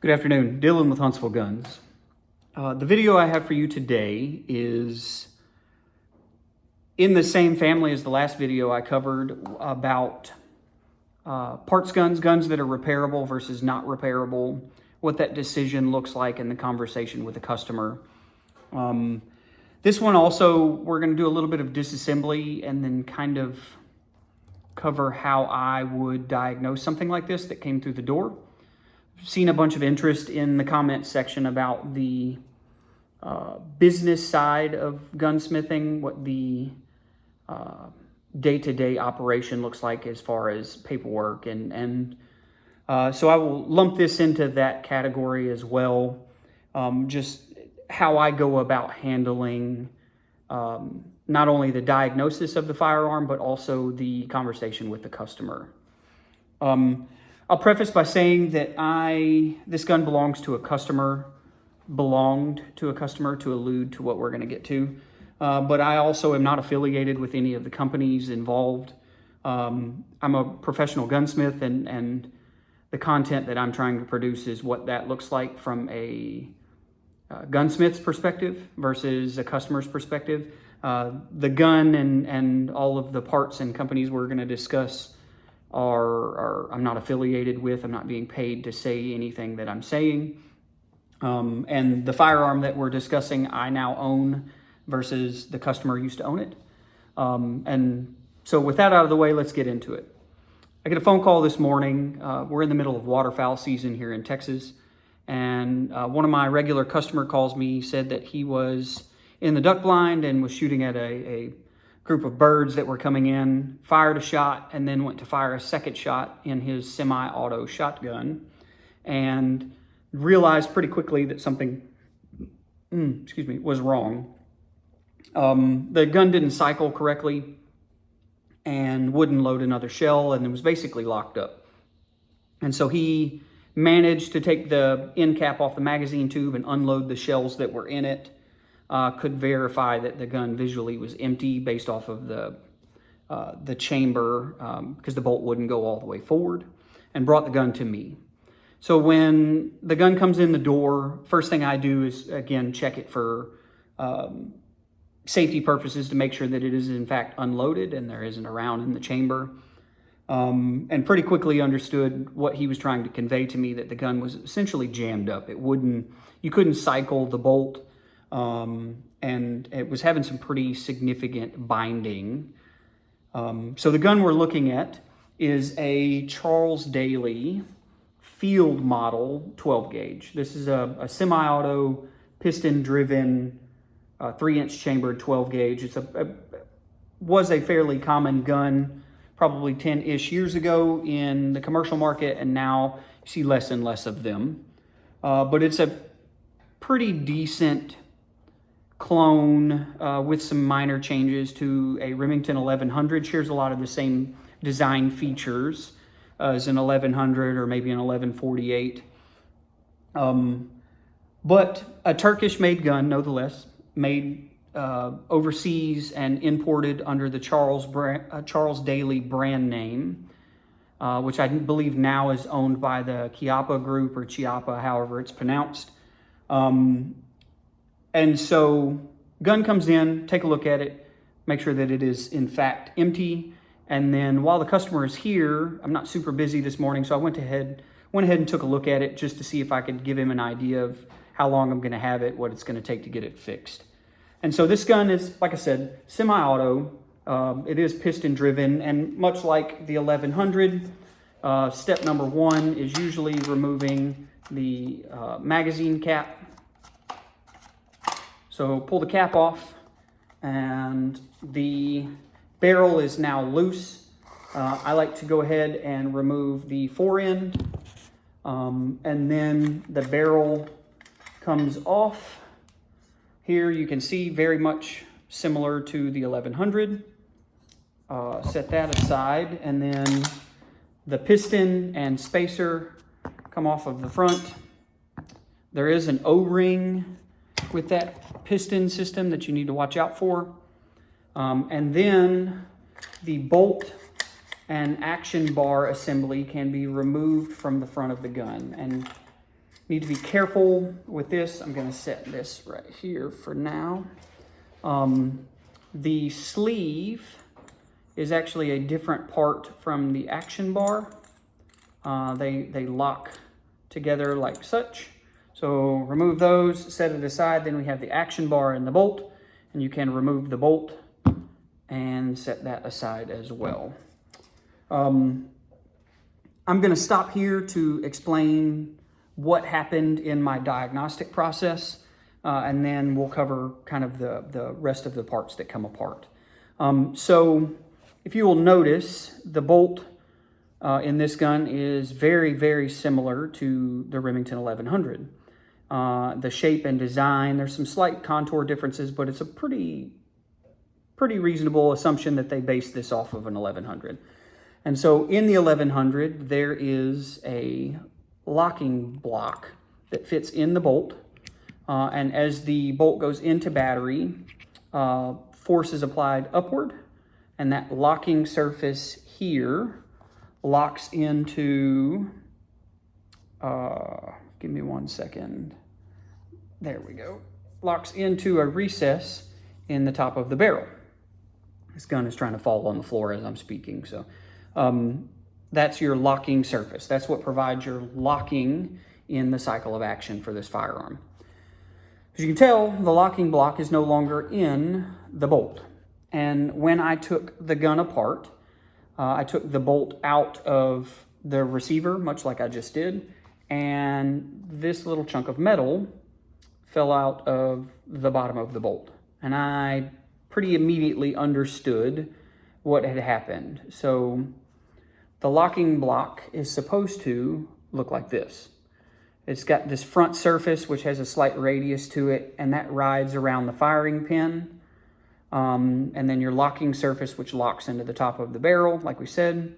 Good afternoon, Dylan with Huntsville Guns. The video I have for you today is in the same family as the last video I covered about parts guns, guns that are repairable versus not repairable, what that decision looks like in the conversation with the customer. This one also, we're going to do a little bit of disassembly and then kind of cover how I would diagnose something like this that came through the door. Seen a bunch of interest in the comments section about the business side of gunsmithing, what the day-to-day operation looks like as far as paperwork. And so I will lump this into that category as well. Just how I go about handling not only the diagnosis of the firearm, but also the conversation with the customer. I'll preface by saying that this gun belonged to a customer to allude to what we're going to get to. But I also am not affiliated with any of the companies involved. I'm a professional gunsmith, and the content that I'm trying to produce is what that looks like from a gunsmith's perspective versus a customer's perspective. The gun and all of the parts and companies we're going to discuss I'm not affiliated with. I'm not being paid to say anything that I'm saying. And the firearm that we're discussing, I now own versus the customer used to own it. And so with that out of the way, let's get into it. I get a phone call this morning. We're in the middle of waterfowl season here in Texas. And one of my regular customer calls me, said that he was in the duck blind and was shooting at a group of birds that were coming in, fired a shot, and then went to fire a second shot in his semi-auto shotgun, and realized pretty quickly that something, was wrong. The gun didn't cycle correctly and wouldn't load another shell, and it was basically locked up. And so he managed to take the end cap off the magazine tube and unload the shells that were in it. Could verify that the gun visually was empty based off of the chamber, because the bolt wouldn't go all the way forward, and brought the gun to me. So when the gun comes in the door, first thing I do is, again, check it for safety purposes to make sure that it is in fact unloaded and there isn't a round in the chamber. And pretty quickly understood what he was trying to convey to me, that the gun was essentially jammed up. You couldn't cycle the bolt. And it was having some pretty significant binding. So the gun we're looking at is a Charles Daly field model 12 gauge. This is a semi-auto piston-driven 3-inch chambered 12 gauge. Was a fairly common gun probably 10-ish years ago in the commercial market, and now you see less and less of them. But it's a pretty decent clone with some minor changes to a Remington 1100. Shares a lot of the same design features as an 1100 or maybe an 1148. But a Turkish-made gun, nonetheless, made overseas and imported under the Charles Daly brand name, which I believe now is owned by the Chiappa Group, or Chiappa, however it's pronounced. And so gun comes in, take a look at it, make sure that it is in fact empty. And then while the customer is here, I'm not super busy this morning, so I went ahead and took a look at it just to see if I could give him an idea of how long I'm going to have it, what it's going to take to get it fixed. And so this gun is, like I said, semi-auto. It is piston driven, and much like the 1100, step number one is usually removing the magazine cap. So pull the cap off, and the barrel is now loose. I like to go ahead and remove the forend, and then the barrel comes off. Here you can see very much similar to the 1100. Set that aside, and then the piston and spacer come off of the front. There is an O-ring with that piston system that you need to watch out for. And then the bolt and action bar assembly can be removed from the front of the gun. And Need to be careful with this. I'm going to set this right here for now. The sleeve is actually a different part from the action bar. They lock together like such. So remove those, set it aside. Then we have the action bar and the bolt, and you can remove the bolt and set that aside as well. I'm going to stop here to explain what happened in my diagnostic process, and then we'll cover kind of the rest of the parts that come apart. So if you will notice, the bolt in this gun is very, very similar to the Remington 1100. The shape and design, there's some slight contour differences, but it's a pretty reasonable assumption that they based this off of an 1100. And so in the 1100, there is a locking block that fits in the bolt. And as the bolt goes into battery, force is applied upward, and that locking surface here locks into, give me 1 second. There we go. Locks into a recess in the top of the barrel. This gun is trying to fall on the floor as I'm speaking. So that's your locking surface. That's what provides your locking in the cycle of action for this firearm. As you can tell, the locking block is no longer in the bolt. And when I took the gun apart, I took the bolt out of the receiver, much like I just did, and this little chunk of metal fell out of the bottom of the bolt. And I pretty immediately understood what had happened. So the locking block is supposed to look like this. It's got this front surface, which has a slight radius to it, and that rides around the firing pin. And then your locking surface, which locks into the top of the barrel, like we said.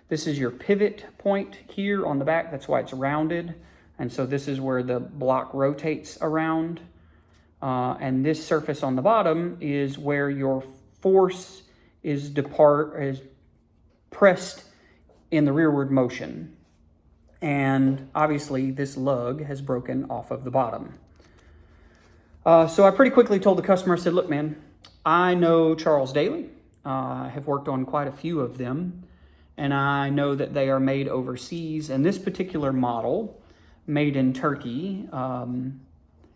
This is your pivot point here on the back. That's why it's rounded. And so this is where the block rotates around. And this surface on the bottom is where your force is pressed in the rearward motion. And obviously this lug has broken off of the bottom. So I pretty quickly told the customer, I said, look, man, I know Charles Daly. I have worked on quite a few of them, and I know that they are made overseas. And this particular model, made in Turkey,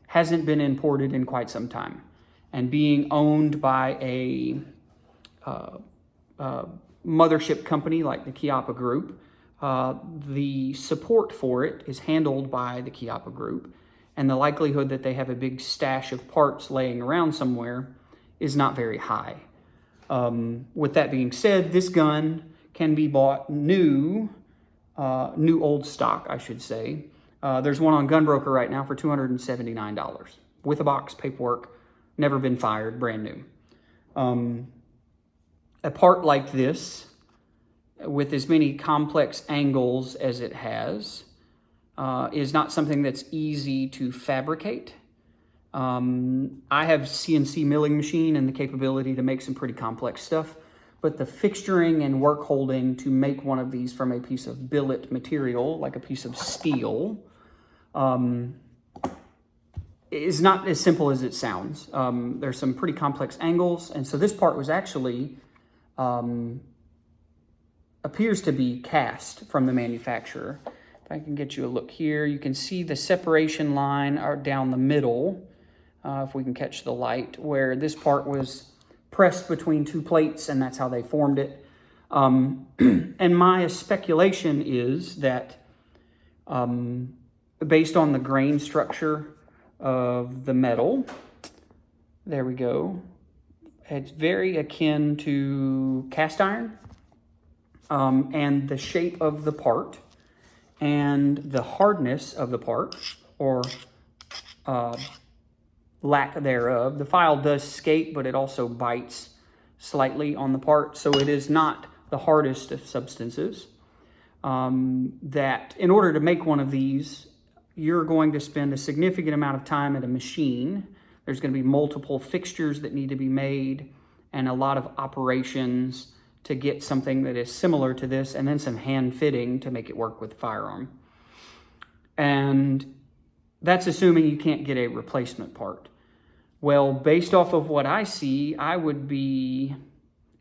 hasn't been imported in quite some time. And being owned by a mothership company like the Chiappa Group, the support for it is handled by the Chiappa Group, and the likelihood that they have a big stash of parts laying around somewhere is not very high. With that being said, this gun can be bought new old stock, I should say. There's one on Gunbroker right now for $279 with a box, paperwork, never been fired, brand new. A part like this, with as many complex angles as it has, is not something that's easy to fabricate. I have CNC milling machine and the capability to make some pretty complex stuff, but the fixturing and work holding to make one of these from a piece of billet material, like a piece of steel, is not as simple as it sounds. There's some pretty complex angles, and so this part was actually appears to be cast from the manufacturer. If I can get you a look here, you can see the separation line down the middle, if we can catch the light, where this part was pressed between two plates, and that's how they formed it. And my speculation is that based on the grain structure of the metal, there we go, it's very akin to cast iron, and the shape of the part and the hardness of the part, or lack thereof. The file does skate, but it also bites slightly on the part, so it is not the hardest of substances. That in order to make one of these, you're going to spend a significant amount of time at a machine. There's going to be multiple fixtures that need to be made and a lot of operations to get something that is similar to this, and then some hand fitting to make it work with the firearm. And that's assuming you can't get a replacement part. Well, based off of what I see, I would be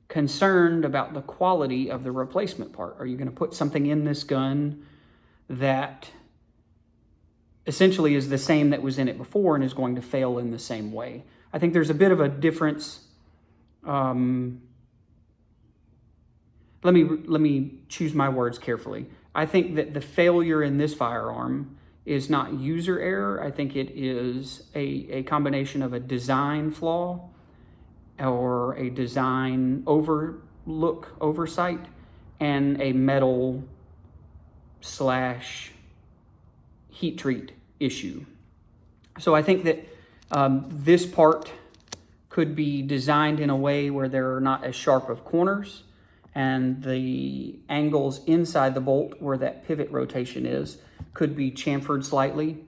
concerned about the quality of the replacement part. Are you going to put something in this gun that essentially is the same that was in it before and is going to fail in the same way? I think there's a bit of a difference. Let me choose my words carefully. I think that the failure in this firearm is not user error. I think it is a combination of a design flaw or a design oversight and a metal / heat treat issue. So I think that this part could be designed in a way where there are not as sharp of corners, and the angles inside the bolt where that pivot rotation is could be chamfered slightly.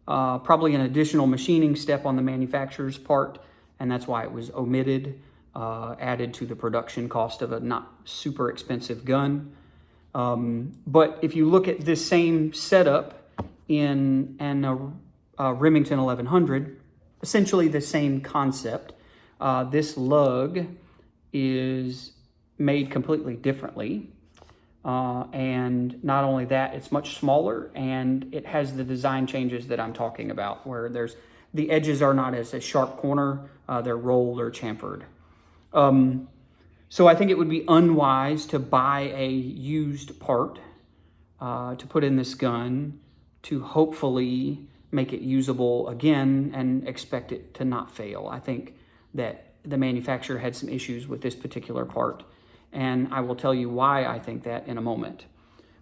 Probably an additional machining step on the manufacturer's part, and that's why it was omitted, added to the production cost of a not super expensive gun. But if you look at this same setup in Remington 1100, essentially the same concept. This lug is made completely differently. And not only that, it's much smaller, and it has the design changes that I'm talking about, where the edges are not as a sharp corner, they're rolled or chamfered. So I think it would be unwise to buy a used part to put in this gun to hopefully make it usable again and expect it to not fail. I think that the manufacturer had some issues with this particular part, and I will tell you why I think that in a moment.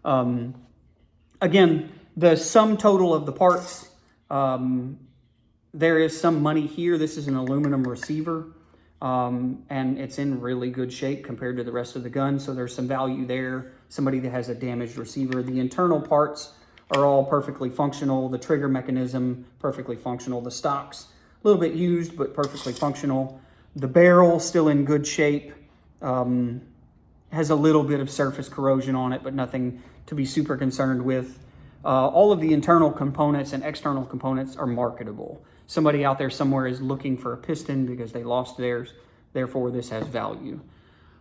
Again, the sum total of the parts, there is some money here. This is an aluminum receiver, and it's in really good shape compared to the rest of the gun, so there's some value there. Somebody that has a damaged receiver. The internal parts are all perfectly functional. The trigger mechanism, perfectly functional. The stock's a little bit used, but perfectly functional. The barrel, still in good shape. Has a little bit of surface corrosion on it, but nothing to be super concerned with. All of the internal components and external components are marketable. Somebody out there somewhere is looking for a piston because they lost theirs. Therefore, this has value.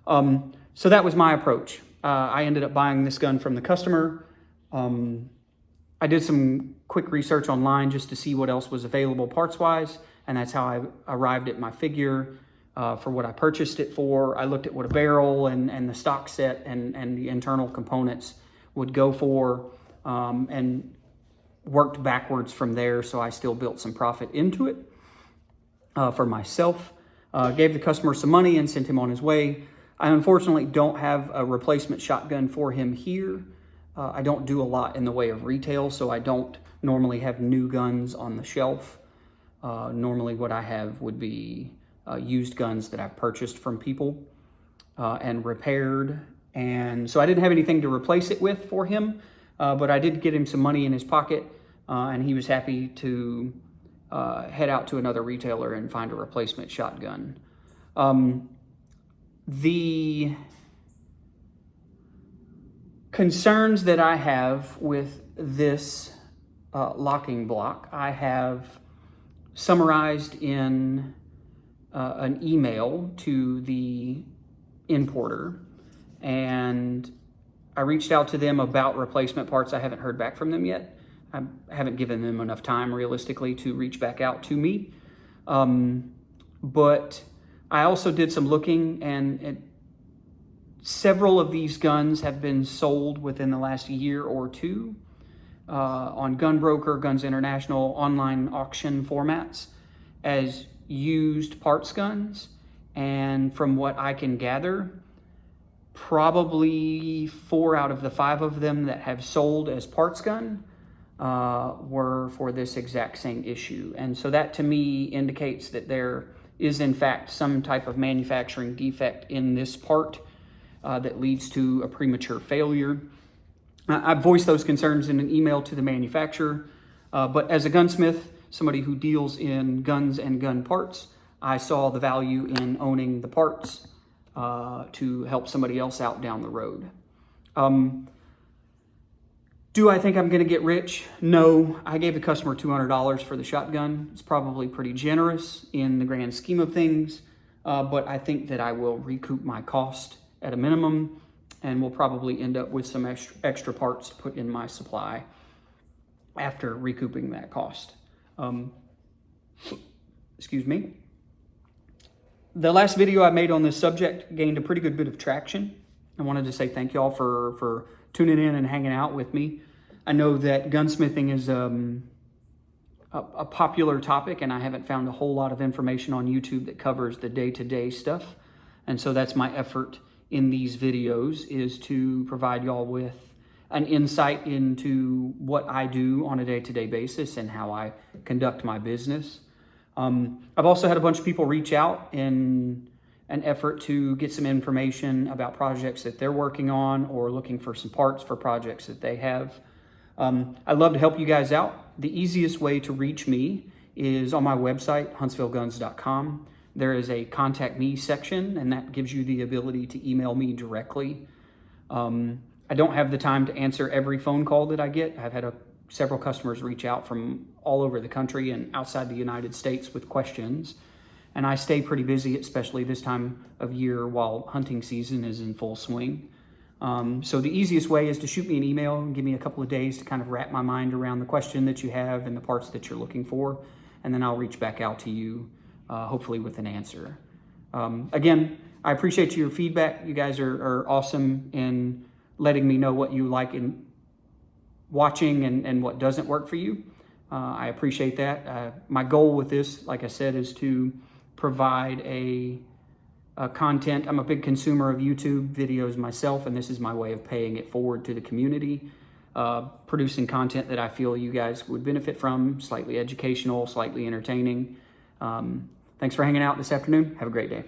So that was my approach. I ended up buying this gun from the customer. I did some quick research online just to see what else was available parts-wise, and that's how I arrived at my figure for what I purchased it for. I looked at what a barrel and the stock set and the internal components would go for, and worked backwards from there, so I still built some profit into it for myself. Gave the customer some money and sent him on his way. I unfortunately don't have a replacement shotgun for him here. I don't do a lot in the way of retail, so I don't normally have new guns on the shelf. Normally what I have would be used guns that I've purchased from people and repaired. And so I didn't have anything to replace it with for him, but I did get him some money in his pocket, and he was happy to head out to another retailer and find a replacement shotgun. The concerns that I have with this locking block, I have summarized in an email to the importer, and I reached out to them about replacement parts. I haven't heard back from them yet. I haven't given them enough time realistically to reach back out to me. But I also did some looking, and several of these guns have been sold within the last year or two on Gunbroker, Guns International, online auction formats as used parts guns. And from what I can gather, probably 4 out of the 5 of them that have sold as parts gun were for this exact same issue. And so that to me indicates that there is in fact some type of manufacturing defect in this part that leads to a premature failure. I voiced those concerns in an email to the manufacturer, but as a gunsmith, somebody who deals in guns and gun parts, I saw the value in owning the parts to help somebody else out down the road. Do I think I'm going to get rich? No. I gave the customer $200 for the shotgun. It's probably pretty generous in the grand scheme of things, but I think that I will recoup my cost at a minimum, and we'll probably end up with some extra parts to put in my supply after recouping that cost. Excuse me. The last video I made on this subject gained a pretty good bit of traction. I wanted to say thank y'all for tuning in and hanging out with me. I know that gunsmithing is a popular topic, and I haven't found a whole lot of information on YouTube that covers the day-to-day stuff. And so that's my effort in these videos, is to provide y'all with an insight into what I do on a day-to-day basis and how I conduct my business. I've also had a bunch of people reach out in an effort to get some information about projects that they're working on or looking for some parts for projects that they have. I'd love to help you guys out. The easiest way to reach me is on my website, huntsvilleguns.com. There is a contact me section, and that gives you the ability to email me directly. I don't have the time to answer every phone call that I get. I've had several customers reach out from all over the country and outside the United States with questions. And I stay pretty busy, especially this time of year while hunting season is in full swing. So the easiest way is to shoot me an email and give me a couple of days to kind of wrap my mind around the question that you have and the parts that you're looking for. And then I'll reach back out to you, hopefully with an answer. Again, I appreciate your feedback. You guys are awesome in letting me know what you like in watching and what doesn't work for you. I appreciate that. My goal with this, like I said, is to provide a content. I'm a big consumer of YouTube videos myself, and this is my way of paying it forward to the community, producing content that I feel you guys would benefit from, slightly educational, slightly entertaining. Thanks for hanging out this afternoon. Have a great day.